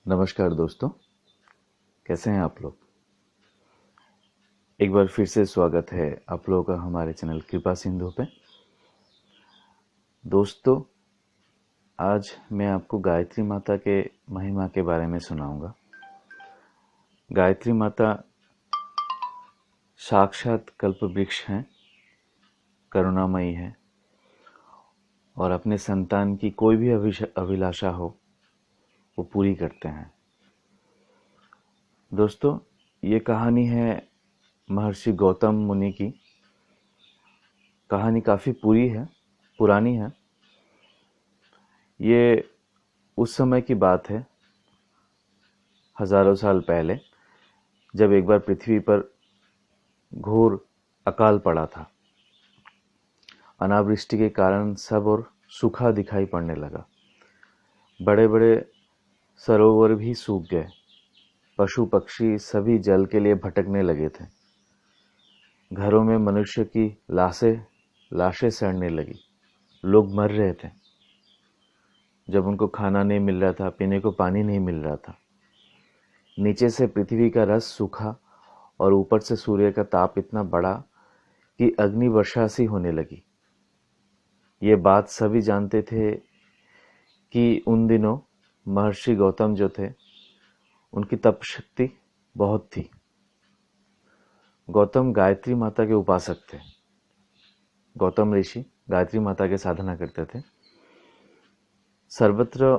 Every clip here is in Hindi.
नमस्कार दोस्तों, कैसे हैं आप लोग। एक बार फिर से स्वागत है आप लोगों का हमारे चैनल कृपा सिंधु पे। दोस्तों, आज मैं आपको गायत्री माता के महिमा के बारे में सुनाऊंगा। गायत्री माता साक्षात कल्प वृक्ष हैं, करुणामयी है और अपने संतान की कोई भी अभिलाषा हो वो पूरी करते हैं। दोस्तों, ये कहानी है महर्षि गौतम मुनि की। कहानी काफ़ी पुरानी है। ये उस समय की बात है, हजारों साल पहले, जब एक बार पृथ्वी पर घोर अकाल पड़ा था। अनावृष्टि के कारण सब और सूखा दिखाई पड़ने लगा। बड़े बड़े सरोवर भी सूख गए। पशु पक्षी सभी जल के लिए भटकने लगे थे। घरों में मनुष्य की लाशें सड़ने लगी। लोग मर रहे थे। जब उनको खाना नहीं मिल रहा था, पीने को पानी नहीं मिल रहा था। नीचे से पृथ्वी का रस सूखा और ऊपर से सूर्य का ताप इतना बढ़ा कि अग्नि वर्षा सी होने लगी। ये बात सभी जानते थे कि उन दिनों महर्षि गौतम जो थे, उनकी तप शक्ति बहुत थी। गौतम गायत्री माता के उपासक थे। गौतम ऋषि गायत्री माता के साधना करते थे। सर्वत्र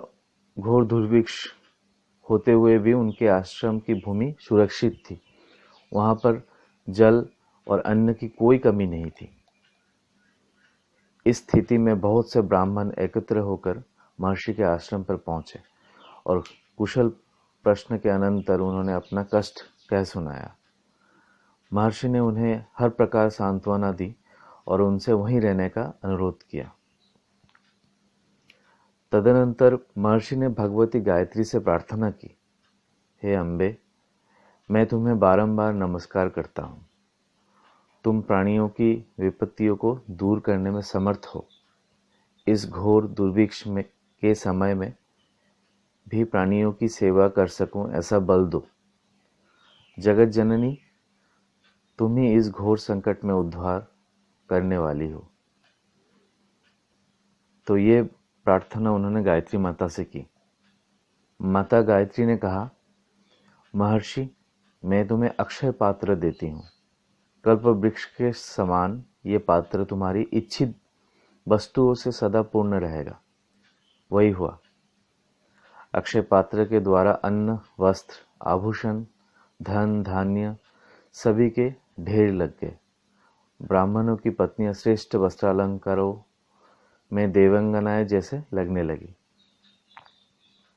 घोर दुर्भिक्ष होते हुए भी उनके आश्रम की भूमि सुरक्षित थी। वहां पर जल और अन्न की कोई कमी नहीं थी। इस स्थिति में बहुत से ब्राह्मण एकत्र होकर महर्षि के आश्रम पर पहुंचे और कुशल प्रश्न के अनंतर उन्होंने अपना कष्ट कह सुनाया। महर्षि ने उन्हें हर प्रकार सांत्वना दी और उनसे वहीं रहने का अनुरोध किया। तदनंतर महर्षि ने भगवती गायत्री से प्रार्थना की, हे अम्बे, मैं तुम्हें बारंबार नमस्कार करता हूँ। तुम प्राणियों की विपत्तियों को दूर करने में समर्थ हो। इस घोर दुर्भिक्ष में के समय में भी प्राणियों की सेवा कर सकूं, ऐसा बल दो। जगत जननी, तुम ही इस घोर संकट में उद्धार करने वाली हो। तो ये प्रार्थना उन्होंने गायत्री माता से की। माता गायत्री ने कहा, महर्षि, मैं तुम्हें अक्षय पात्र देती हूँ। कल्प वृक्ष के समान ये पात्र तुम्हारी इच्छित वस्तुओं से सदा पूर्ण रहेगा। वही हुआ। अक्षय पात्र के द्वारा अन्न, वस्त्र, आभूषण, धन, धान्य सभी के ढेर लग गए। ब्राह्मणों की पत्नियां श्रेष्ठ वस्त्रालंकारों में देवंगनाएं जैसे लगने लगी।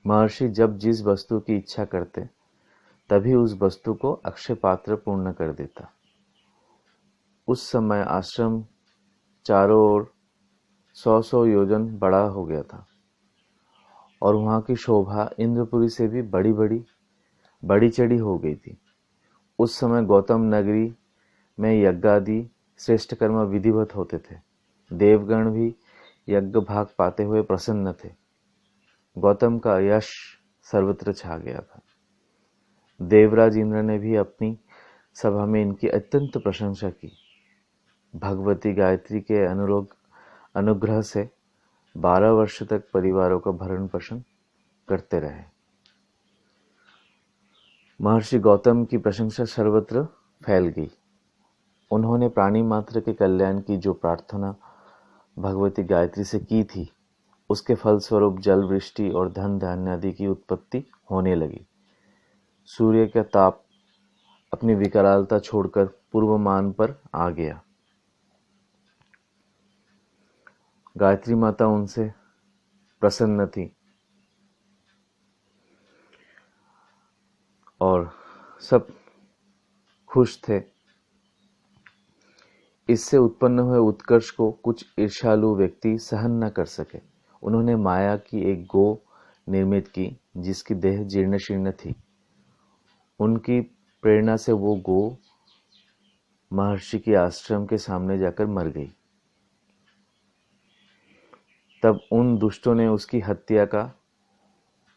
महर्षि जब जिस वस्तु की इच्छा करते, तभी उस वस्तु को अक्षय पात्र पूर्ण कर देता। उस समय आश्रम चारों ओर 100 योजन बड़ा हो गया था और वहां की शोभा इंद्रपुरी से भी बड़ी चढ़ी हो गई थी। उस समय गौतम नगरी में यज्ञादि श्रेष्ठ कर्म विधिवत होते थे। देवगण भी यज्ञ भाग पाते हुए प्रसन्न थे। गौतम का यश सर्वत्र छा गया था। देवराज इंद्र ने भी अपनी सभा में इनकी अत्यंत प्रशंसा की। भगवती गायत्री के अनुग्रह से 12 वर्ष तक परिवारों का भरण पोषण करते रहे। महर्षि गौतम की प्रशंसा सर्वत्र फैल गई। उन्होंने प्राणी मात्र के कल्याण की जो प्रार्थना भगवती गायत्री से की थी, उसके फलस्वरूप जल वृष्टि और धन धान्य आदि की उत्पत्ति होने लगी। सूर्य का ताप अपनी विकरालता छोड़कर पूर्वमान पर आ गया। गायत्री माता उनसे प्रसन्न थी और सब खुश थे। इससे उत्पन्न हुए उत्कर्ष को कुछ ईर्ष्यालु व्यक्ति सहन न कर सके। उन्होंने माया की एक गो निर्मित की, जिसकी देह जीर्ण शीर्ण थी। उनकी प्रेरणा से वो गो महर्षि के आश्रम के सामने जाकर मर गई। तब उन दुष्टों ने उसकी हत्या का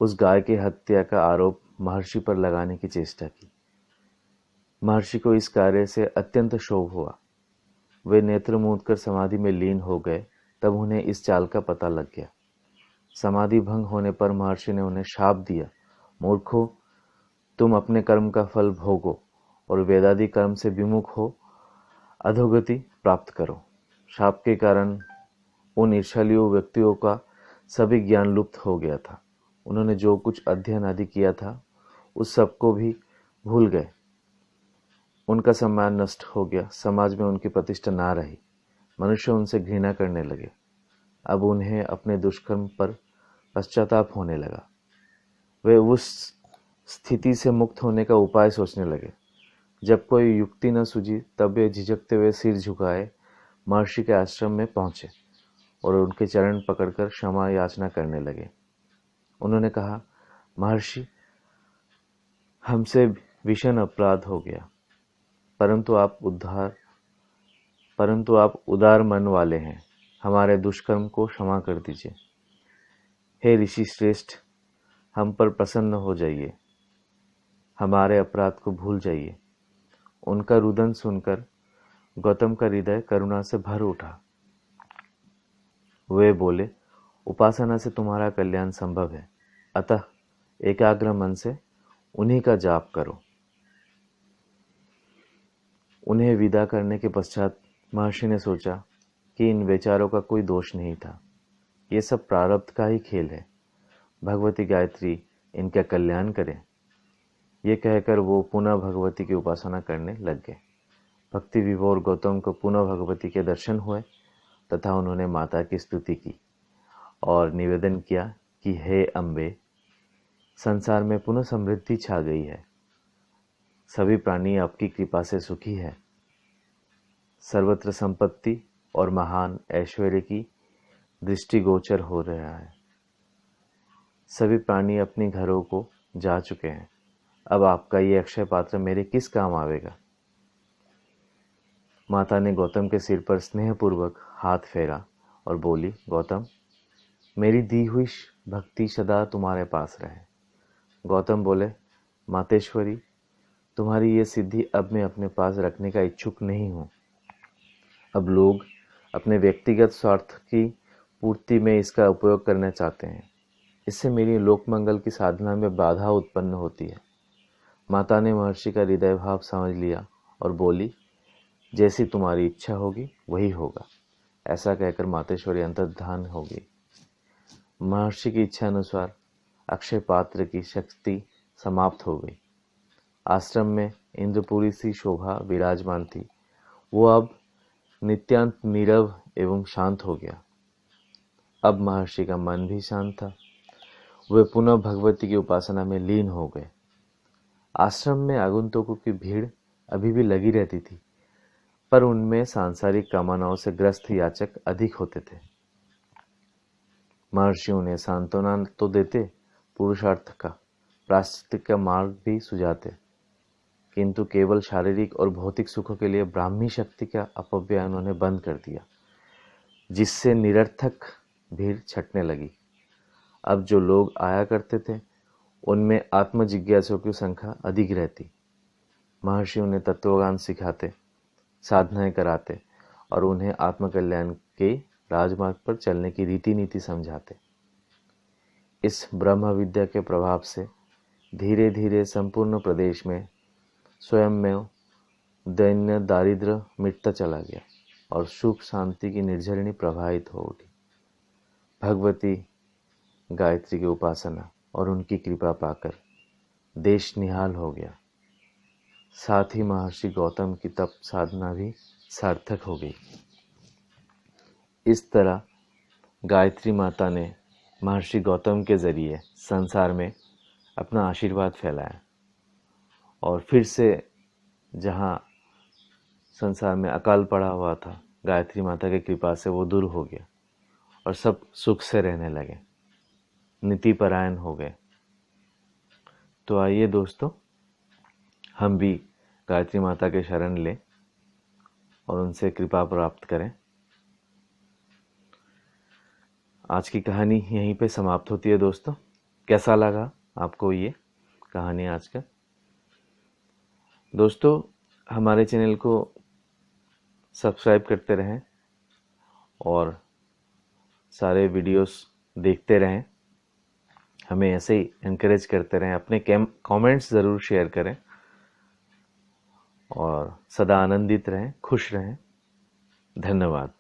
उस गाय की हत्या का आरोप महर्षि पर लगाने की चेष्टा की। महर्षि को इस कार्य से अत्यंत क्षोभ हुआ। वे नेत्र मूंद कर समाधि में लीन हो गए। तब उन्हें इस चाल का पता लग गया। समाधि भंग होने पर महर्षि ने उन्हें शाप दिया, मूर्खों, तुम अपने कर्म का फल भोगो और वेदादि कर्म से विमुख हो अधोगति प्राप्त करो। शाप के कारण उन ईर्ष्यालु व्यक्तियों का सभी ज्ञान लुप्त हो गया था। उन्होंने जो कुछ अध्ययन आदि किया था उस सबको भी भूल गए। उनका सम्मान नष्ट हो गया। समाज में उनकी प्रतिष्ठा ना रही। मनुष्य उनसे घृणा करने लगे। अब उन्हें अपने दुष्कर्म पर पश्चाताप होने लगा। वे उस स्थिति से मुक्त होने का उपाय सोचने लगे। जब कोई युक्ति न सूझी तब वे झिझकते हुए सिर झुकाए महर्षि के आश्रम में पहुंचे और उनके चरण पकड़कर क्षमा याचना करने लगे। उन्होंने कहा, महर्षि, हमसे भीषण अपराध हो गया, परंतु आप उदार मन वाले हैं। हमारे दुष्कर्म को क्षमा कर दीजिए। हे ऋषि श्रेष्ठ, हम पर प्रसन्न हो जाइए, हमारे अपराध को भूल जाइए। उनका रुदन सुनकर गौतम का हृदय करुणा से भर उठा। वे बोले, उपासना से तुम्हारा कल्याण संभव है, अतः एकाग्र मन से उन्हीं का जाप करो। उन्हें विदा करने के पश्चात महर्षि ने सोचा कि इन बेचारों का कोई दोष नहीं था। ये सब प्रारब्ध का ही खेल है। भगवती गायत्री इनका कल्याण करे। ये कहकर वो पुनः भगवती की उपासना करने लग गए। भक्ति विभोर गौतम को पुनः भगवती के दर्शन हुए तथा उन्होंने माता की स्तुति की और निवेदन किया कि हे अम्बे, संसार में पुनः समृद्धि छा गई है। सभी प्राणी आपकी कृपा से सुखी है। सर्वत्र संपत्ति और महान ऐश्वर्य की दृष्टिगोचर हो रहा है। सभी प्राणी अपने घरों को जा चुके हैं। अब आपका ये अक्षय पात्र मेरे किस काम आवेगा। माता ने गौतम के सिर पर स्नेहपूर्वक हाथ फेरा और बोली, गौतम, मेरी दी हुई भक्ति सदा तुम्हारे पास रहे। गौतम बोले, मातेश्वरी, तुम्हारी ये सिद्धि अब मैं अपने पास रखने का इच्छुक नहीं हूँ। अब लोग अपने व्यक्तिगत स्वार्थ की पूर्ति में इसका उपयोग करना चाहते हैं। इससे मेरी लोकमंगल की साधना में बाधा उत्पन्न होती है। माता ने महर्षि का हृदय भाव समझ लिया और बोली, जैसी तुम्हारी इच्छा होगी वही होगा। ऐसा कहकर मातेश्वरी अंतर्धान हो गई। महर्षि की इच्छा अनुसार अक्षय पात्र की शक्ति समाप्त हो गई। आश्रम में इंद्रपुरी सी शोभा विराजमान थी। वो अब नित्यांत नीरव एवं शांत हो गया। अब महर्षि का मन भी शांत था। वे पुनः भगवती की उपासना में लीन हो गए। आश्रम में आगंतुकों की भीड़ अभी भी लगी रहती थी, पर उनमें सांसारिक कामनाओं से ग्रस्त याचक अधिक होते थे। महर्षि उन्हें सांत्वना तो देते, पुरुषार्थ का प्रायश्चित का मार्ग भी सुझाते, किंतु केवल शारीरिक और भौतिक सुखों के लिए ब्राह्मी शक्ति का अपव्यय उन्होंने बंद कर दिया, जिससे निरर्थक भीड़ छटने लगी। अब जो लोग आया करते थे उनमें आत्म जिज्ञासुओं की संख्या अधिक रहती। महर्षि उन्हें तत्वज्ञान सिखाते, साधनाएं कराते और उन्हें आत्मकल्याण के राजमार्ग पर चलने की रीति नीति समझाते। इस ब्रह्म विद्या के प्रभाव से धीरे धीरे संपूर्ण प्रदेश में स्वयं में दैन्य दारिद्र्य मिटता चला गया और सुख शांति की निर्झरणी प्रवाहित हो उठी। भगवती गायत्री की उपासना और उनकी कृपा पाकर देश निहाल हो गया। साथ ही महर्षि गौतम की तप साधना भी सार्थक हो गई। इस तरह गायत्री माता ने महर्षि गौतम के जरिए संसार में अपना आशीर्वाद फैलाया और फिर से जहाँ संसार में अकाल पड़ा हुआ था, गायत्री माता की कृपा से वो दूर हो गया और सब सुख से रहने लगे, नीति परायण हो गए। तो आइए दोस्तों, हम भी गायत्री माता के शरण लें और उनसे कृपा प्राप्त करें। आज की कहानी यहीं पे समाप्त होती है दोस्तों। कैसा लगा आपको ये कहानी आज का? दोस्तों, हमारे चैनल को सब्सक्राइब करते रहें और सारे वीडियोस देखते रहें। हमें ऐसे ही इनकरेज करते रहें। अपने कमेंट्स ज़रूर शेयर करें और सदा आनंदित रहें, खुश रहें। धन्यवाद।